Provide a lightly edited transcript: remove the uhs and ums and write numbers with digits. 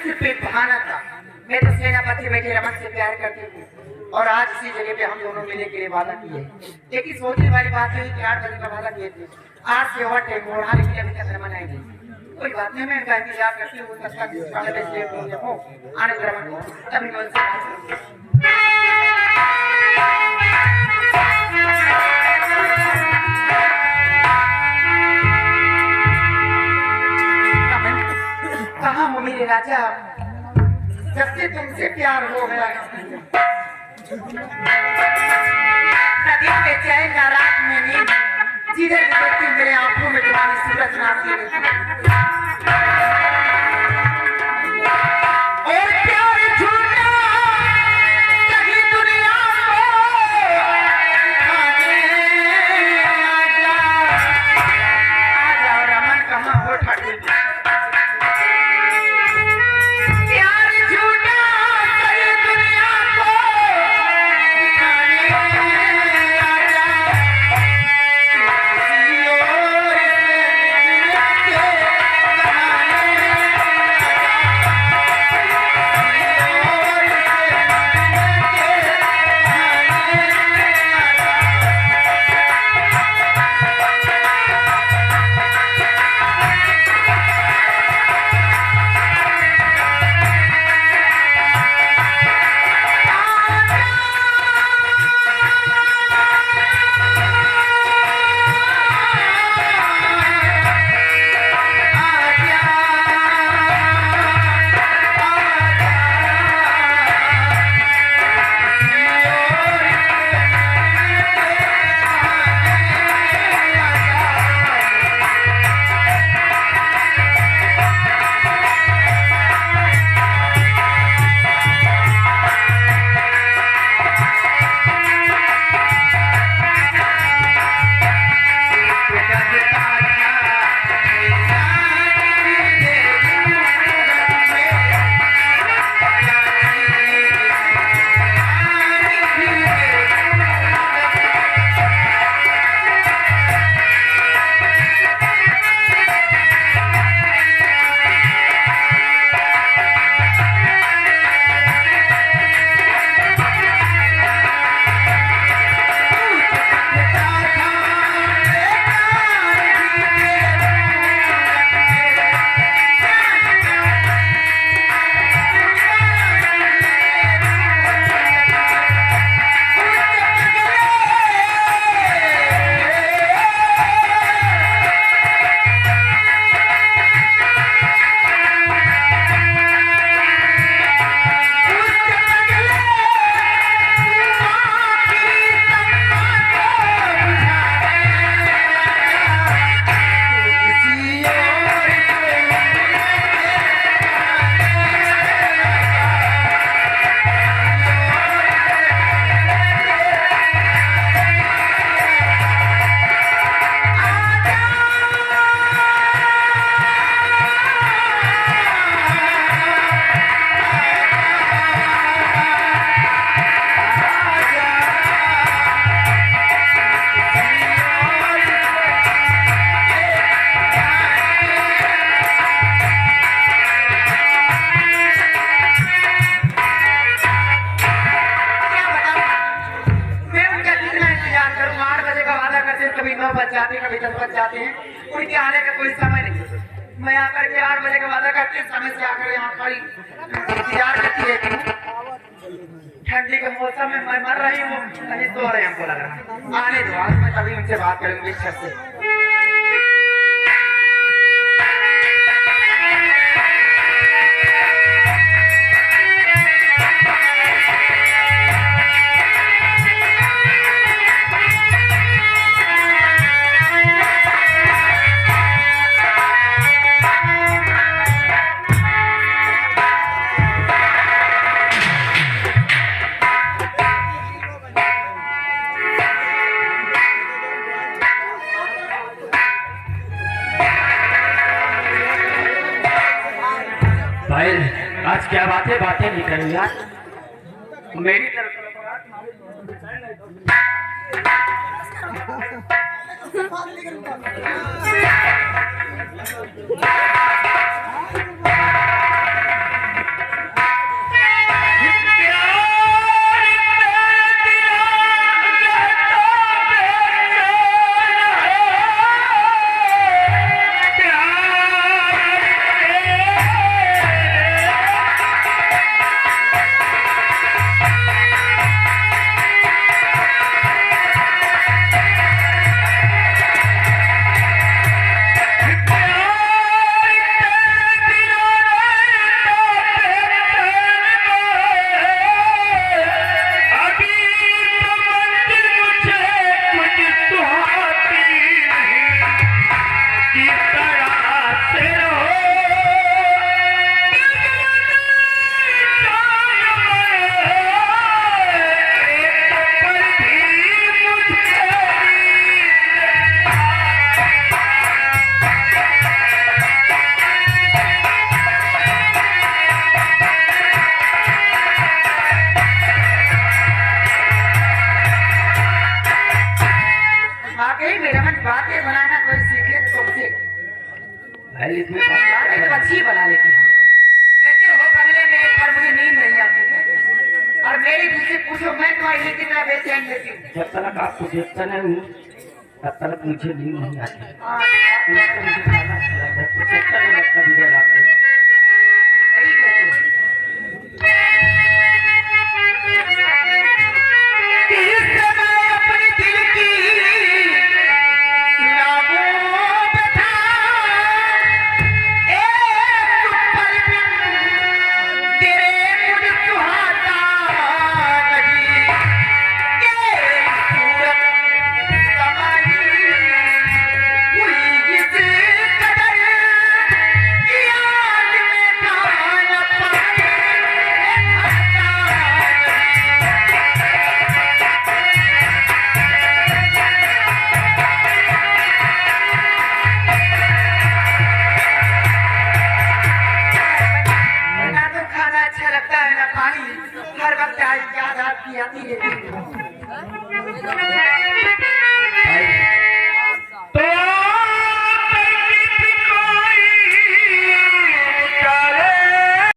सिर्फ एक बहाना था। मैं तो सेनापति बेटी रमन से प्यार करती थी और आज इसी जगह पे हम दोनों मिलने के लिए वादा किए। लेकिन सोचने वाली बात है कि 8 बजे का वादा किए थे, आज से ओवर टाइम हो रहा लेकिन अभी तक रमन आई नहीं। कोई बात नहीं, मैं उनका इंतजार करती हूँ। तब तक साढ़े 10 बजे हो आने रमन को तभी मैं उनसे कहाँ हो मेरे राजा, जब से तुमसे प्यार हो गया न दिन में चैन न रात में नींद, जिधर भी देखती मेरे आंखों में तुम्हारी सूरत नाचती रहती। और प्यार झूठा कहीं दुनिया को दिखाने आजा रमन, कहाँ हो ठाकुर। कभी 9 बज जाते हैं, कभी 10 बज जाते हैं, उनके आने का कोई समय नहीं। मैं आकर के 8 बजे का वादा करते समय से आकर यहाँ खड़ी इंतजार करती है। ठंडी के मौसम में मैं मर रही हूँ, अभी सो रहे हमको लग रहा। आने दो, आज मैं तभी उनसे बात करूंगी छत से। भाई आज क्या बातें नहीं करी यार। मेरी तरफ इसमें पतला अरे है। तो अच्छी बना लेती हूँ। कहते हो बंगले में एक बार मुझे नींद नहीं आती और मेरी मुझसे पूछो मैं तुम्हारी नींद कितना बेचैन लेती हूँ। जब तक आपको देखता नहीं हूँ तब तक मुझे नींद नहीं आती। हाँ, उस पर मुझे खाना अच्छा लगता है, कुछ अच्छा नहीं लगता मुझे रात में। सही कहते हो। इस समय अपने दिल की यादों में था एक पल बिन तेरे मुझ सुहाता नहीं ये सूरत समाई हुई इस कदर याद में गाना पाए ना तो खाना अच्छा लगता है ना पानी हर वक्त याद आती रहती है।